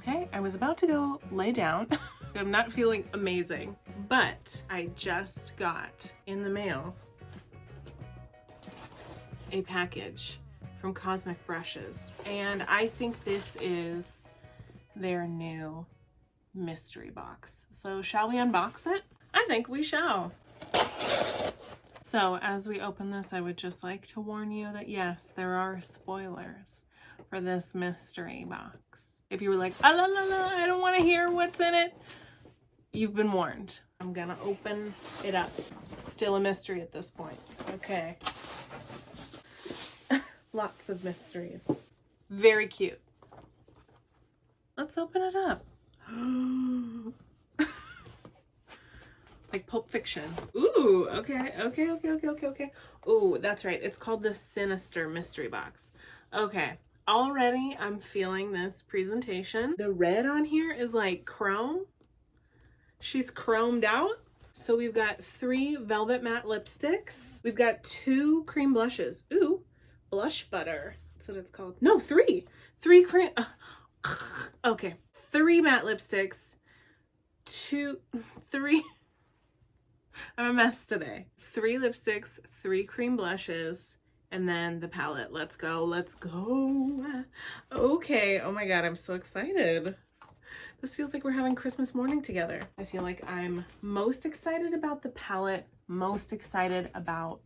Okay, I was about to go lay down. I'm not feeling amazing, but I just got in the mail a package from Cosmic Brushes, and I think this is their new mystery box. So shall we unbox it? I think we shall. So as we open this, I would just like to warn you that yes, there are spoilers for this mystery box. If you were like, ah, la, la, la, I don't want to hear what's in it, you've been warned. I'm gonna open it up. Still a mystery at this point. Okay. Lots of mysteries. Very cute. Let's open it up. Like Pulp Fiction. Ooh, okay. Ooh, that's right. It's called the Sinister Mystery Box. Okay. Already I'm feeling this presentation. The red on here is like chrome. She's chromed out. So we've got 3 Velvet Matte lipsticks. We've got 2 cream blushes. Ooh, blush butter. That's what it's called. No, 3. 3 cream. Okay. 3 matte lipsticks. 3. I'm a mess today. 3 lipsticks, 3 cream blushes, and then the palette. Let's go. Let's go. Okay. Oh my God. I'm so excited. This feels like we're having Christmas morning together. I feel like I'm most excited about the palette, most excited about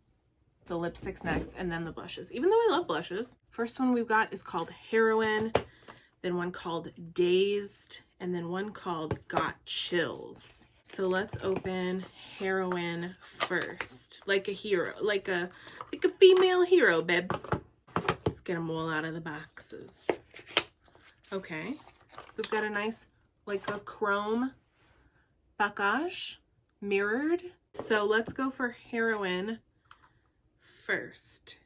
the lipsticks next, and then the blushes, even though I love blushes. First one we've got is called Heroine, then one called Dazed, and then one called Got Chills. So let's open Heroine first. Like a hero, like a female hero, babe. Let's get them all out of the boxes. Okay. We've got a nice, like a chrome package, mirrored. So let's go for Heroine first.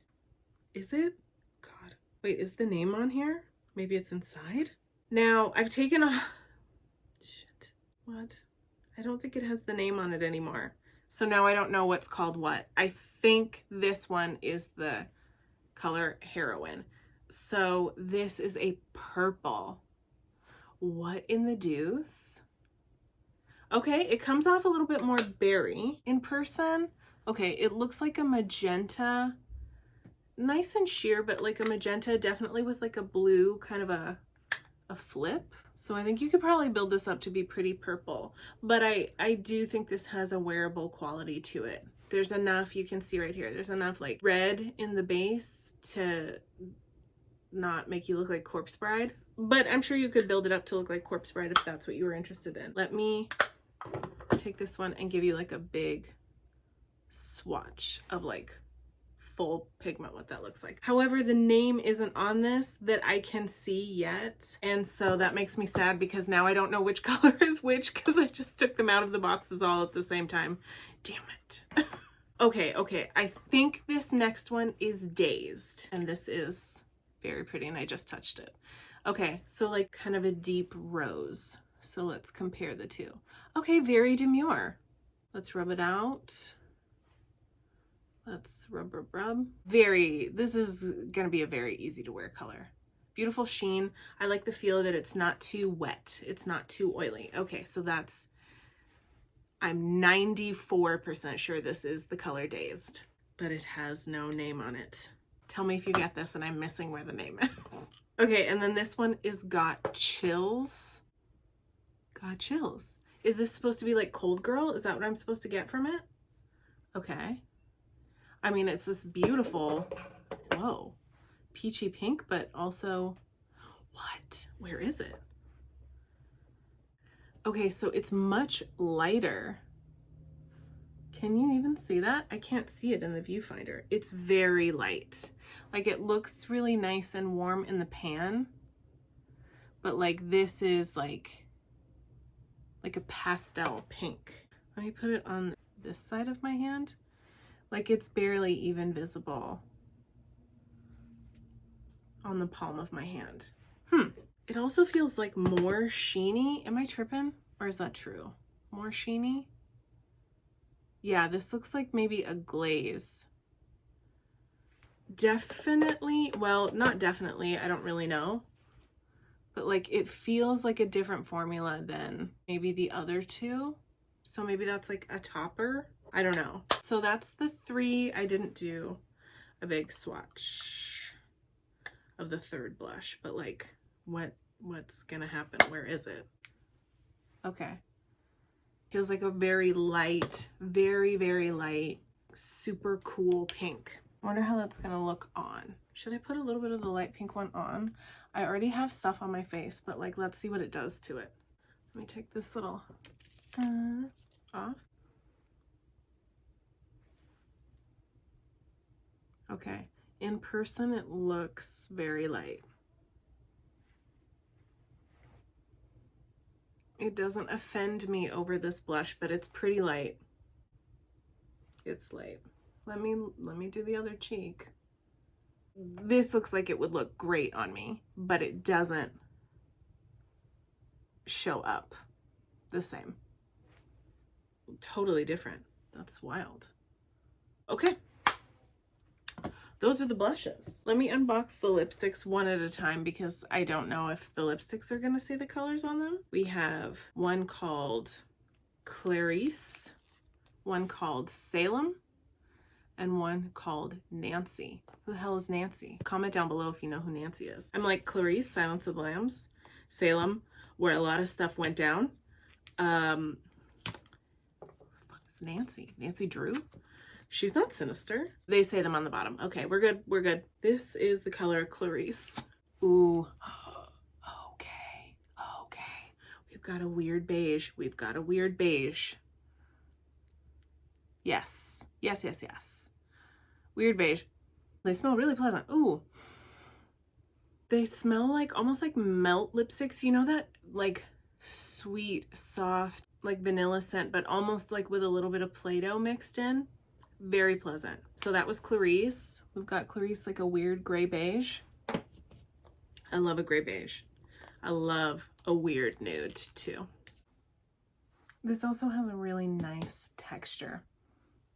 Is it? God. Wait, is the name on here? Maybe it's inside? Now, I've taken off... Shit. What? I don't think it has the name on it anymore. So now I don't know what's called what. I think this one is the color Heroine. So this is a purple. What in the deuce? Okay, it comes off a little bit more berry in person. Okay, it looks like a magenta. Nice and sheer, but like a magenta, definitely with like a blue kind of a flip. So I think you could probably build this up to be pretty purple, but I do think this has a wearable quality to it. There's enough, you can see right here, there's enough like red in the base to not make you look like Corpse Bride, but I'm sure you could build it up to look like Corpse Bride if that's what you were interested in. Let me take this one and give you like a big swatch of like full pigment, what that looks like. However, the name isn't on this that I can see yet, and so that makes me sad because now I don't know which color is which because I just took them out of the boxes all at the same time. Damn it. Okay, I think this next one is Dazed, and this is very pretty, and I just touched it. Okay, so like kind of a deep rose. So let's compare the two. Okay, very demure. Let's rub it out. Let's rub. This is gonna be a very easy to wear color. Beautiful sheen. I like the feel of it. It's not too wet. It's not too oily. Okay, so I'm 94% sure this is the color Dazed, but it has no name on it. Tell me if you get this and I'm missing where the name is. Okay, and then this one is Got Chills. Got Chills. Is this supposed to be like Cold Girl? Is that what I'm supposed to get from it? Okay. I mean, it's this beautiful, whoa, peachy pink, but also, what? Where is it? Okay, so it's much lighter. Can you even see that? I can't see it in the viewfinder. It's very light. Like it looks really nice and warm in the pan, but like this is like a pastel pink. Let me put it on this side of my hand. Like it's barely even visible on the palm of my hand. It also feels like more sheeny. Am I tripping? Or is that true? More sheeny? Yeah, this looks like maybe a glaze. Definitely, well, not definitely, I don't really know. but like it feels like a different formula than maybe the other two. So maybe that's like a topper. I don't know. So that's the 3. I didn't do a big swatch of the 3rd blush, but like what's gonna happen? Where is it? Okay. Feels like a very light, very, very light, super cool pink. I wonder how that's gonna look on. Should I put a little bit of the light pink one on? I already have stuff on my face, but like, let's see what it does to it. Let me take this little off. Okay, in person it looks very light. It doesn't offend me over this blush, but it's pretty light. It's light. Let me do the other cheek. This looks like it would look great on me, but it doesn't show up the same. Totally different. That's wild. Okay. Those are the blushes. Let me unbox the lipsticks one at a time because I don't know if the lipsticks are gonna say the colors on them. We have one called Clarice, one called Salem, and one called Nancy. Who the hell is Nancy? Comment down below if you know who Nancy is. I'm like Clarice, Silence of the Lambs, Salem, where a lot of stuff went down. Who the fuck is Nancy? Nancy Drew? She's not Sinister. They say them on the bottom. Okay, we're good. We're good. This is the color Clarice. Ooh. Okay. Okay. We've got a weird beige. We've got a weird beige. Yes. Yes, yes, yes. Weird beige. They smell really pleasant. Ooh. They smell like almost like melt lipsticks. You know that like sweet, soft, like vanilla scent, but almost like with a little bit of Play-Doh mixed in. Very pleasant. So that was Clarice. We've got Clarice like a weird gray beige. I love a gray beige. I love a weird nude too. This also has a really nice texture.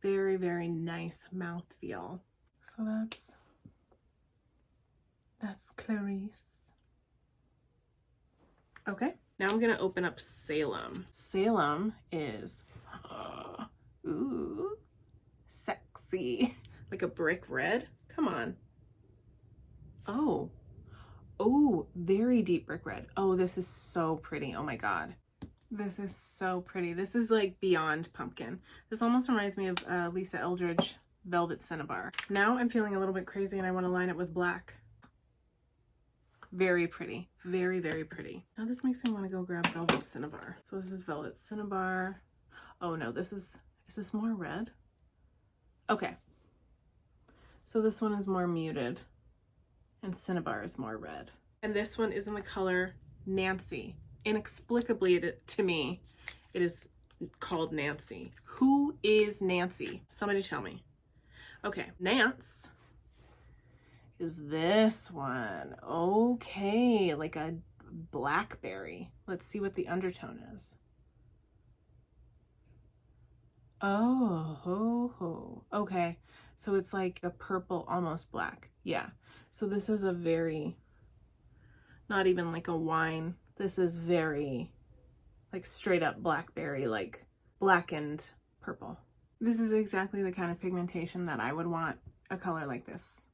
Very, very nice mouthfeel. So that's Clarice. Okay, now I'm gonna open up Salem. Salem is, ooh, sexy. Like a brick red. Come on. Oh, very deep brick red. Oh, this is so pretty. Oh my God. This is so pretty. This is like beyond pumpkin. This almost reminds me of Lisa Eldridge Velvet Cinnabar. Now I'm feeling a little bit crazy and I want to line it with black. Very pretty. Very, very pretty. Now this makes me want to go grab Velvet Cinnabar. So this is Velvet Cinnabar. Oh no, is this more red? Okay. So this one is more muted and Cinnabar is more red. And this one is in the color Nancy. Inexplicably to me, it is called Nancy. Who is Nancy? Somebody tell me. Okay, Nance is this one. Okay, like a blackberry. Let's see what the undertone is. Oh, okay. So it's like a purple, almost black. Yeah. So this is a very, not even like a wine. This is very like straight up blackberry, like blackened purple. This is exactly the kind of pigmentation that I would want a color like this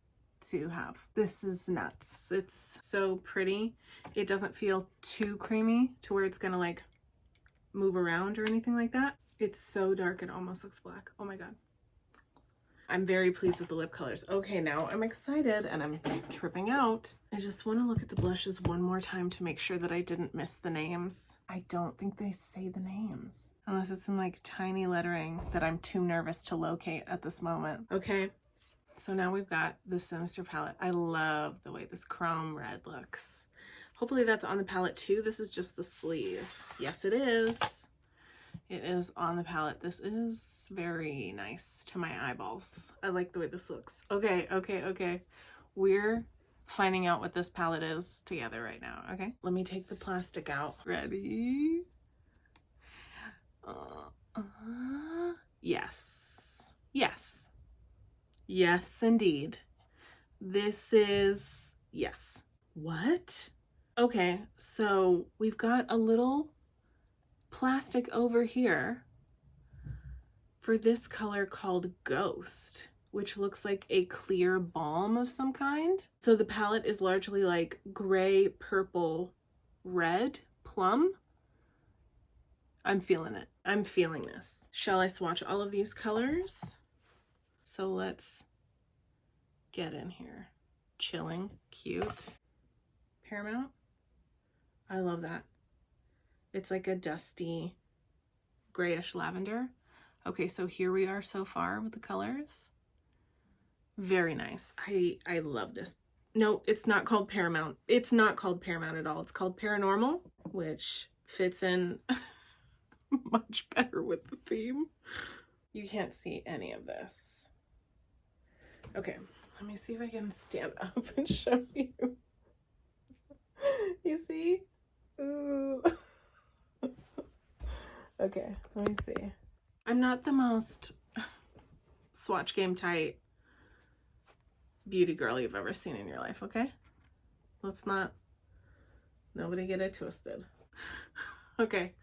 to have. This is nuts. It's so pretty. It doesn't feel too creamy to where it's gonna like move around or anything like that. It's so dark it almost looks black. Oh my God. I'm very pleased with the lip colors. Okay, now I'm excited and I'm tripping out. I just want to look at the blushes one more time to make sure that I didn't miss the names. I don't think they say the names unless it's in like tiny lettering that I'm too nervous to locate at this moment. Okay, so now we've got the Sinister palette. I love the way this chrome red looks. Hopefully that's on the palette too. This is just the sleeve. Yes, it is. It is on the palette. This is very nice to my eyeballs. I like the way this looks. Okay. We're finding out what this palette is together right now, okay? Let me take the plastic out. Ready? Yes. Yes. Yes, indeed. This is, yes. What? Okay, so we've got a little plastic over here for this color called Ghost, which looks like a clear balm of some kind. So the palette is largely like gray, purple, red, plum. I'm feeling it. I'm feeling this. Shall I swatch all of these colors? So let's get in here. Chilling, cute. Paramount. I love that. It's like a dusty grayish lavender. Okay, so here we are so far with the colors. Very nice. I love this. No, it's not called Paramount. It's not called Paramount at all. It's called Paranormal, which fits in much better with the theme. You can't see any of this. Okay, let me see if I can stand up and show you. You see? Ooh. Okay, let me see. I'm not the most swatch game tight beauty girl you've ever seen in your life, okay? Let's not, nobody get it twisted. Okay,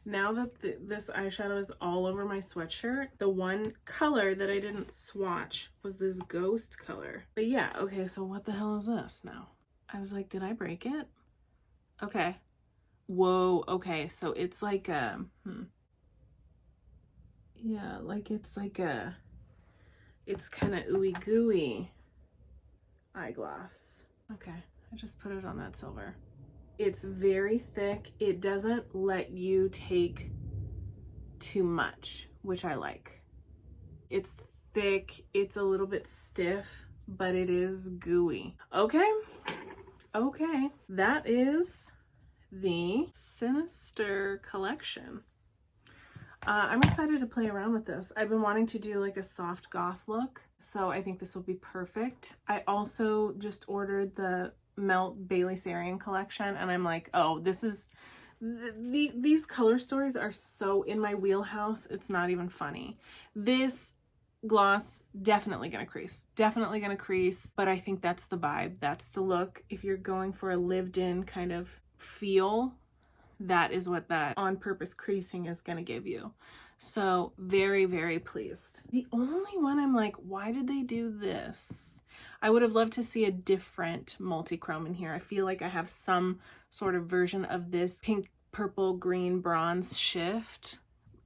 now that this eyeshadow is all over my sweatshirt, the one color that I didn't swatch was this Ghost color. But yeah, okay, so what the hell is this now? I was like, did I break it? Okay. Whoa, okay, so it's like a, yeah, like it's like a, it's kind of ooey gooey eyeglass. Okay, I just put it on that silver. It's very thick. It doesn't let you take too much, which I like. It's thick, it's a little bit stiff, but it is gooey. Okay, okay, that is the Sinister collection. I'm excited to play around with this. I've been wanting to do like a soft goth look, so I think this will be perfect. I also just ordered the Melt Bailey Sarian collection, and I'm like, oh, this is, these color stories are so in my wheelhouse, it's not even funny. This gloss, definitely gonna crease. Definitely gonna crease, but I think that's the vibe. That's the look. If you're going for a lived-in kind of feel, that is what that on-purpose creasing is going to give you. So very, very pleased. The only one I'm like, why did they do this? I would have loved to see a different multi-chrome in here. I feel like I have some sort of version of this pink, purple, green, bronze shift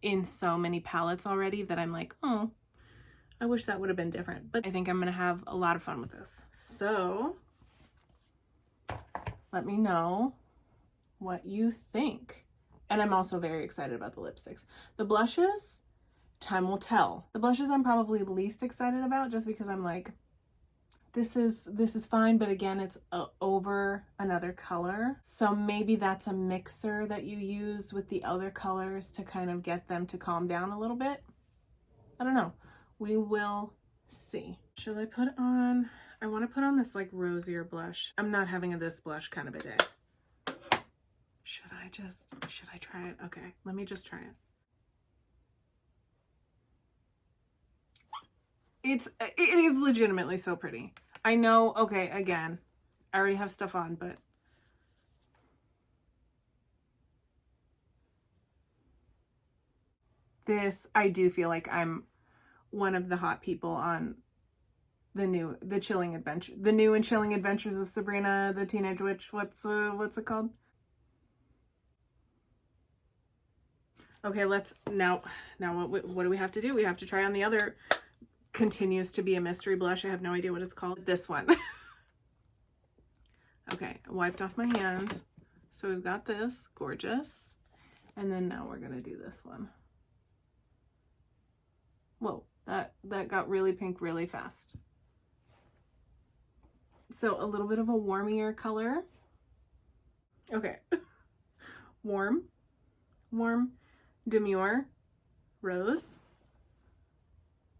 in so many palettes already that I'm like, oh, I wish that would have been different. But I think I'm going to have a lot of fun with this. So let me know what you think. And I'm also very excited about the lipsticks. The blushes, time will tell. The blushes I'm probably least excited about, just because I'm like, this is fine, but again, it's over another color. So maybe that's a mixer that you use with the other colors to kind of get them to calm down a little bit. I don't know. We will see. Should I put on, I want to put on this like rosier blush. I'm not having a this blush kind of a day. Should I try it? Okay, let me just try it. It is legitimately so pretty. I know, okay, again, I already have stuff on, but this, I do feel like I'm one of the hot people on the new and chilling adventures of Sabrina the Teenage Witch. What's it called? Okay, let's now what do we have to do? We have to try on the other, continues to be a mystery blush. I have no idea what it's called. This one. Okay, I wiped off my hand. So we've got this, gorgeous. And then now we're gonna do this one. Whoa, that got really pink really fast. So a little bit of a warmier color. Okay. Warm, demure, rose,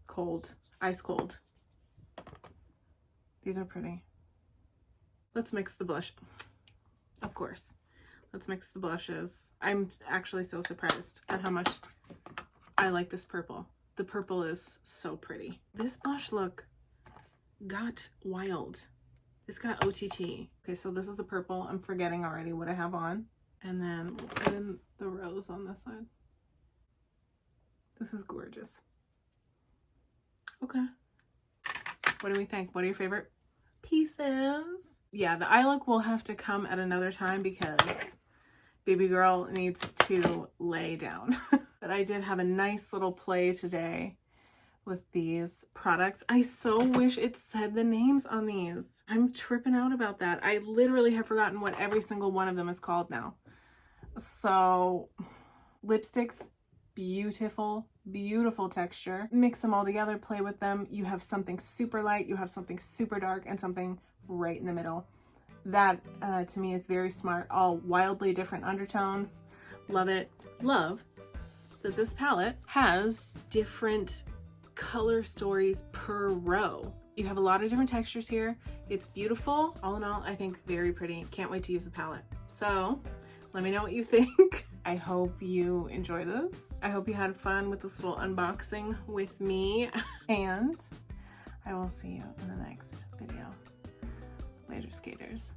cold, ice cold. These are pretty. Let's mix the blush. Of course. Let's mix the blushes. I'm actually so surprised at how much I like this purple. The purple is so pretty. This blush look got wild. It's got OTT. Okay, so this is the purple. I'm forgetting already what I have on. And then we'll put in the rose on this side. This is gorgeous. Okay. What do we think? What are your favorite pieces? Yeah, the eye look will have to come at another time because baby girl needs to lay down. But I did have a nice little play today with these products. I so wish it said the names on these. I'm tripping out about that. I literally have forgotten what every single one of them is called now. So lipsticks, beautiful, beautiful texture. Mix them all together, play with them. You have something super light, you have something super dark, and something right in the middle. That to me is very smart. All wildly different undertones. Love it. Love that this palette has different color stories per row. You have a lot of different textures here. It's beautiful. All in all, I think very pretty. Can't wait to use the palette. So let me know what you think. I hope you enjoy this. I hope you had fun with this little unboxing with me. And I will see you in the next video. Later, skaters.